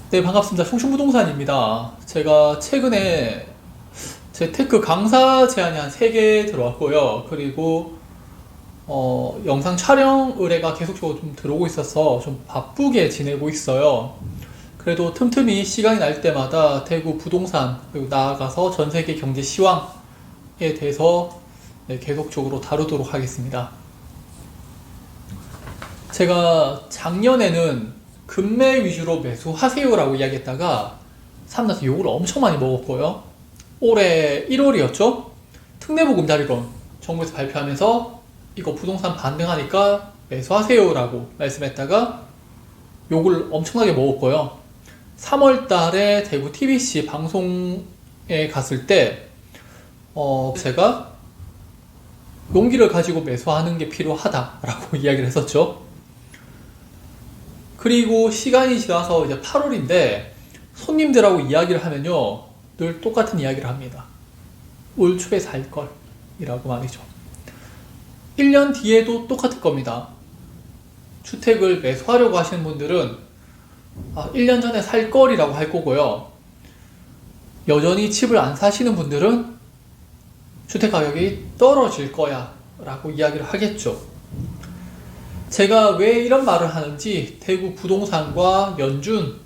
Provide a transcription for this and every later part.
네, 반갑습니다. 충충부동산입니다. 제가 최근에 재테크 강사 제안이 한 3개 들어왔고요. 그리고 영상 촬영 의뢰가 계속적으로 좀 들어오고 있어서 좀 바쁘게 지내고 있어요. 그래도 틈틈이 시간이 날 때마다 대구 부동산, 그리고 나아가서 전 세계 경제 시황에 대해서 네, 계속적으로 다루도록 하겠습니다. 제가 작년에는 급매 위주로 매수하세요라고 이야기했다가 사람들한테 욕을 엄청 많이 먹었고요. 올해 1월이었죠? 특례보금자리론 정부에서 발표하면서 이거 부동산 반등하니까 매수하세요라고 말씀했다가 욕을 엄청나게 먹었고요. 3월 달에 대구 TBC 방송에 갔을 때 제가 용기를 가지고 매수하는 게 필요하다라고 이야기를 했었죠. 그리고 시간이 지나서 이제 8월인데 손님들하고 이야기를 하면요 늘 똑같은 이야기를 합니다. 올 초에 살 걸이라고 말이죠. 1년 뒤에도 똑같을 겁니다. 주택을 매수하려고 하시는 분들은 1년 전에 살 걸이라고 할 거고요. 여전히 집을 안 사시는 분들은 주택 가격이 떨어질 거야 라고 이야기를 하겠죠. 제가 왜 이런 말을 하는지 대구 부동산과 연준의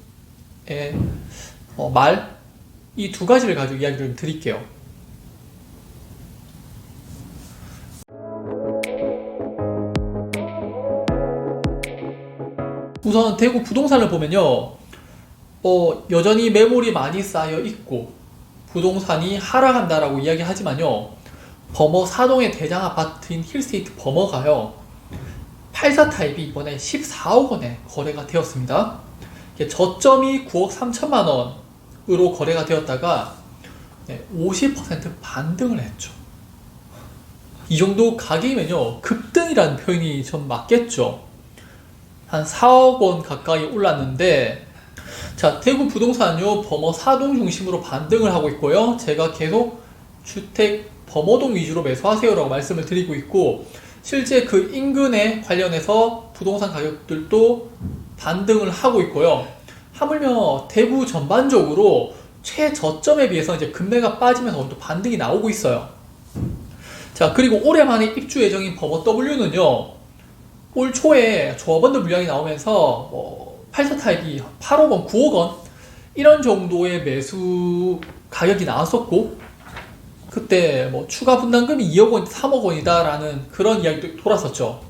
말, 이 두 가지를 가지고 이야기를 드릴게요. 우선 대구 부동산을 보면요, 여전히 매물이 많이 쌓여 있고 부동산이 하락한다라고 이야기하지만요, 범어 사동의 대장 아파트인 힐스테이트 범어가요 84 타입이 이번에 14억 원에 거래가 되었습니다. 저점이 9억 3천만 원으로 거래가 되었다가 50% 반등을 했죠. 이 정도 가격이면요 급등이라는 표현이 좀 맞겠죠. 한 4억 원 가까이 올랐는데, 자, 대구 부동산은요 범어 사동 중심으로 반등을 하고 있고요. 제가 계속 주택 범어동 위주로 매수하세요라고 말씀을 드리고 있고, 실제 그 인근에 관련해서 부동산 가격들도 반등을 하고 있고요. 하물며 대구 전반적으로 최저점에 비해서 이제 금매가 빠지면서 또 반등이 나오고 있어요. 자, 그리고 올해 만에 입주 예정인 범어 W는요, 올 초에 조합원들 물량이 나오면서 84 타입이 8억 원, 9억 원 이런 정도의 매수 가격이 나왔었고, 그때 추가 분담금이 2억 원, 3억 원이다라는 그런 이야기도 돌았었죠.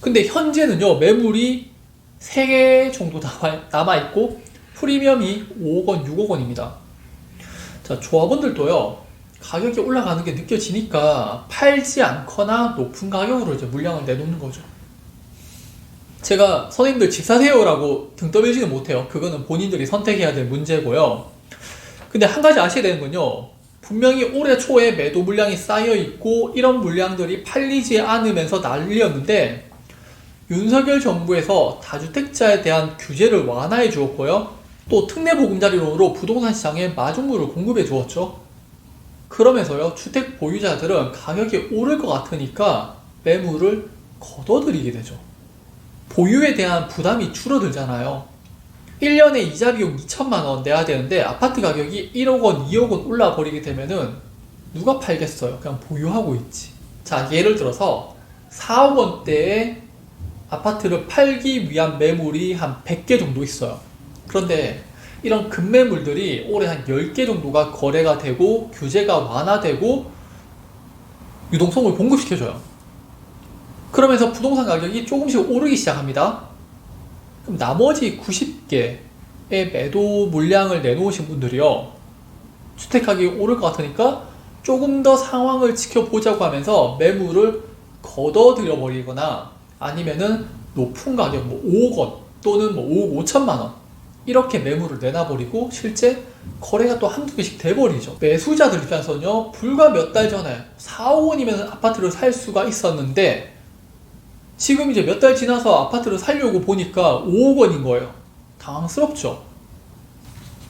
근데 현재는요, 매물이 3개 정도 남아있고, 프리미엄이 5억 원, 6억 원입니다. 자, 조합원들도요, 가격이 올라가는 게 느껴지니까 팔지 않거나 높은 가격으로 이제 물량을 내놓는 거죠. 제가 선생님들 집 사세요라고 등 떠밀지는 못해요. 그거는 본인들이 선택해야 될 문제고요. 근데 한 가지 아셔야 되는 건요, 분명히 올해 초에 매도 물량이 쌓여있고 이런 물량들이 팔리지 않으면서 난리였는데, 윤석열 정부에서 다주택자에 대한 규제를 완화해 주었고요, 또 특례보금자리론으로 부동산 시장에 마중물을 공급해 주었죠. 그러면서요, 주택 보유자들은 가격이 오를 것 같으니까 매물을 걷어들이게 되죠. 보유에 대한 부담이 줄어들잖아요. 1년에 이자 비용 2천만 원 내야 되는데 아파트 가격이 1억 원, 2억 원 올라버리게 되면은 누가 팔겠어요? 그냥 보유하고 있지. 자, 예를 들어서 4억 원대의 아파트를 팔기 위한 매물이 한 100개 정도 있어요. 그런데 이런 급매물들이 올해 한 10개 정도가 거래가 되고 규제가 완화되고 유동성을 공급시켜줘요. 그러면서 부동산 가격이 조금씩 오르기 시작합니다. 그럼 나머지 90개의 매도 물량을 내놓으신 분들이요, 주택 가격이 오를 것 같으니까 조금 더 상황을 지켜보자고 하면서 매물을 걷어들여 버리거나 아니면은 높은 가격 5억 원 또는 5억 5천만 원 이렇게 매물을 내놔버리고 실제 거래가 또 한두 개씩 돼버리죠. 매수자들 입장에서는요, 불과 몇 달 전에 4억 원이면 아파트를 살 수가 있었는데 지금 이제 몇 달 지나서 아파트를 살려고 보니까 5억 원인 거예요. 당황스럽죠.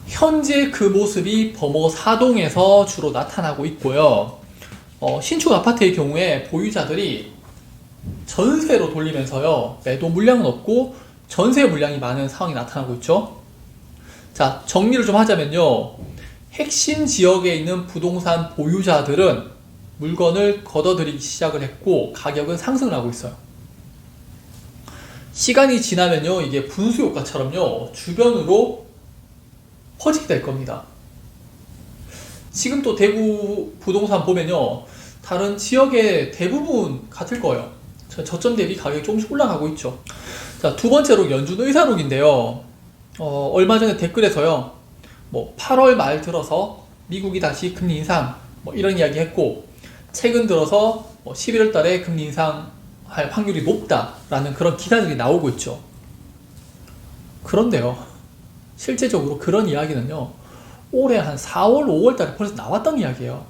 현재 그 모습이 범어 사동에서 주로 나타나고 있고요. 신축 아파트의 경우에 보유자들이 전세로 돌리면서요, 매도 물량은 없고 전세 물량이 많은 상황이 나타나고 있죠. 자, 정리를 좀 하자면요. 핵심 지역에 있는 부동산 보유자들은 물건을 걷어들이기 시작을 했고 가격은 상승을 하고 있어요. 시간이 지나면요, 이게 분수 효과처럼요, 주변으로 퍼지게 될 겁니다. 지금 또 대구 부동산 보면요, 다른 지역의 대부분 같을 거예요. 저점 대비 가격이 조금씩 올라가고 있죠. 자, 두 번째로 연준의사록인데요. 얼마 전에 댓글에서요, 8월 말 들어서 미국이 다시 금리 인상, 이런 이야기 했고, 최근 들어서 11월 달에 금리 인상할 확률이 높다라는 그런 기사들이 나오고 있죠. 그런데요, 실제적으로 그런 이야기는요, 올해 한 4월, 5월 달에 벌써 나왔던 이야기예요.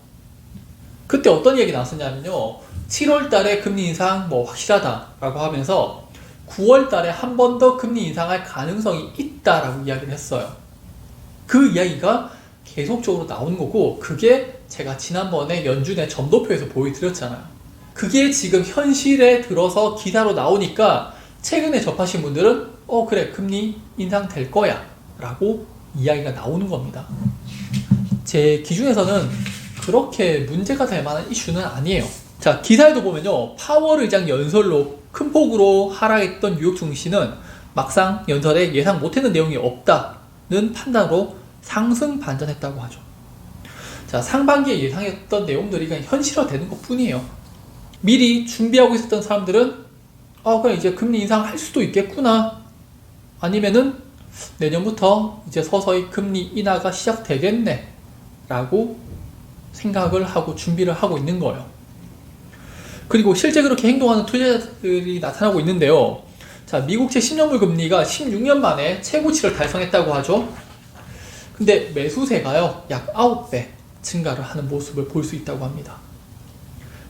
그때 어떤 이야기 나왔었냐면요, 7월 달에 금리 인상 확실하다라고 하면서 9월 달에 한 번 더 금리 인상할 가능성이 있다라고 이야기를 했어요. 그 이야기가 계속적으로 나오는 거고, 그게 제가 지난번에 연준의 점도표에서 보여드렸잖아요. 그게 지금 현실에 들어서 기사로 나오니까 최근에 접하신 분들은 그래, 금리 인상될 거야 라고 이야기가 나오는 겁니다. 제 기준에서는 그렇게 문제가 될 만한 이슈는 아니에요. 자, 기사에도 보면요, 파월 의장 연설로 큰 폭으로 하락했던 뉴욕 증시는 막상 연설에 예상 못했는 내용이 없다는 판단으로 상승 반전했다고 하죠. 자, 상반기에 예상했던 내용들이 그냥 현실화되는 것 뿐이에요. 미리 준비하고 있었던 사람들은 그냥 이제 금리 인상할 수도 있겠구나, 아니면은 내년부터 이제 서서히 금리 인하가 시작되겠네 라고 생각을 하고 준비를 하고 있는 거예요. 그리고 실제 그렇게 행동하는 투자자들이 나타나고 있는데요. 자, 미국채 10년물 금리가 16년 만에 최고치를 달성했다고 하죠. 근데 매수세가요, 약 9배 증가를 하는 모습을 볼 수 있다고 합니다.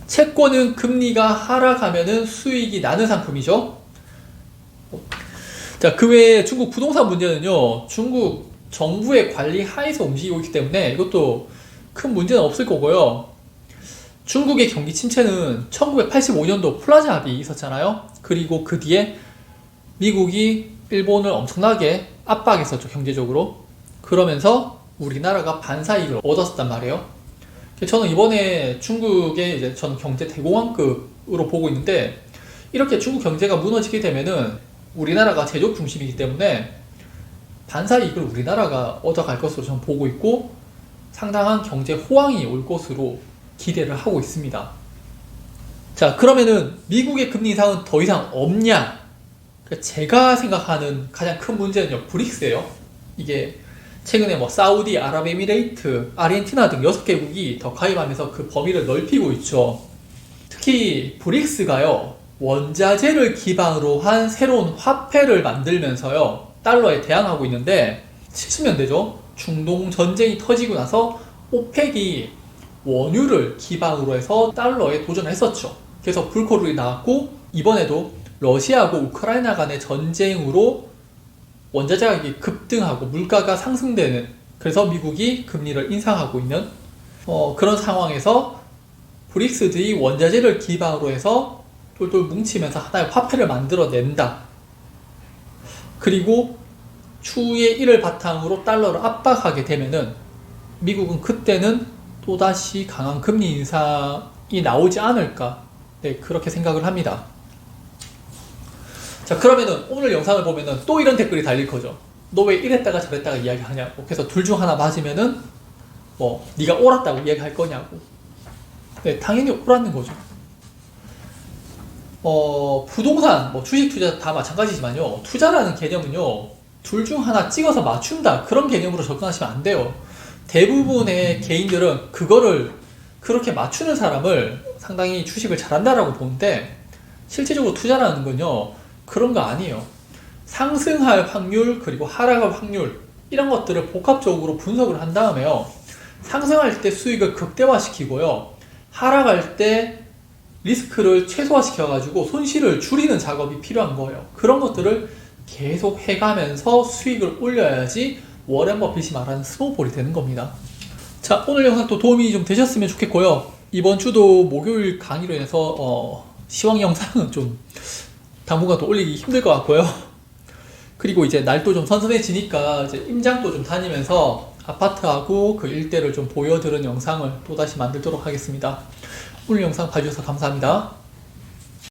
채권은 금리가 하락하면은 수익이 나는 상품이죠. 자, 그 외에 중국 부동산 문제는요, 중국 정부의 관리 하에서 움직이고 있기 때문에 이것도 큰 문제는 없을 거고요. 중국의 경기 침체는 1985년도 플라자 합의 있었잖아요. 그리고 그 뒤에 미국이 일본을 엄청나게 압박했었죠, 경제적으로. 그러면서 우리나라가 반사이익을 얻었단 말이에요. 저는 이번에 중국의 이제 저는 경제 대공황급으로 보고 있는데, 이렇게 중국 경제가 무너지게 되면은 우리나라가 제조업 중심이기 때문에 반사이익을 우리나라가 얻어갈 것으로 저는 보고 있고, 상당한 경제 호황이 올 것으로 기대를 하고 있습니다. 자, 그러면은 미국의 금리 인상은 더 이상 없냐? 제가 생각하는 가장 큰 문제는요, 브릭스예요. 이게 최근에 사우디, 아랍에미레이트, 아르헨티나 등 6개국이 더 가입하면서 그 범위를 넓히고 있죠. 특히 브릭스가요, 원자재를 기반으로 한 새로운 화폐를 만들면서요, 달러에 대항하고 있는데, 70년대죠. 중동 전쟁이 터지고 나서 오펙이 원유를 기반으로 해서 달러에 도전했었죠. 그래서 불꽃이 나왔고, 이번에도 러시아하고 우크라이나 간의 전쟁으로 원자재 가격이 급등하고 물가가 상승되는, 그래서 미국이 금리를 인상하고 있는 그런 상황에서 브릭스들이 원자재를 기반으로 해서 똘똘 뭉치면서 하나의 화폐를 만들어낸다. 그리고 추후에 이를 바탕으로 달러를 압박하게 되면은 미국은 그때는 또다시 강한 금리 인상이 나오지 않을까, 네, 그렇게 생각을 합니다. 자, 그러면은 오늘 영상을 보면은 또 이런 댓글이 달릴 거죠. 너 왜 이랬다가 저랬다가 이야기하냐고. 그래서 둘 중 하나 맞으면은 네가 옳았다고 이야기할 거냐고. 네, 당연히 옳았는 거죠. 부동산, 주식 투자 다 마찬가지지만요, 투자라는 개념은요, 둘 중 하나 찍어서 맞춘다, 그런 개념으로 접근하시면 안 돼요. 대부분의 개인들은 그거를, 그렇게 맞추는 사람을 상당히 주식을 잘한다라고 보는데, 실제적으로 투자라는 건요, 그런 거 아니에요. 상승할 확률, 그리고 하락할 확률, 이런 것들을 복합적으로 분석을 한 다음에요, 상승할 때 수익을 극대화시키고요, 하락할 때 리스크를 최소화시켜가지고 손실을 줄이는 작업이 필요한 거예요. 그런 것들을 계속 해가면서 수익을 올려야지 워렌 버핏이 말하는 스노우볼이 되는 겁니다. 자, 오늘 영상도 도움이 좀 되셨으면 좋겠고요. 이번 주도 목요일 강의로 인해서 시황 영상은 좀 당분간 또 올리기 힘들 것 같고요. 그리고 이제 날도 좀 선선해지니까 이제 임장도 좀 다니면서 아파트하고 그 일대를 좀 보여드리는 영상을 또다시 만들도록 하겠습니다. 오늘 영상 봐주셔서 감사합니다.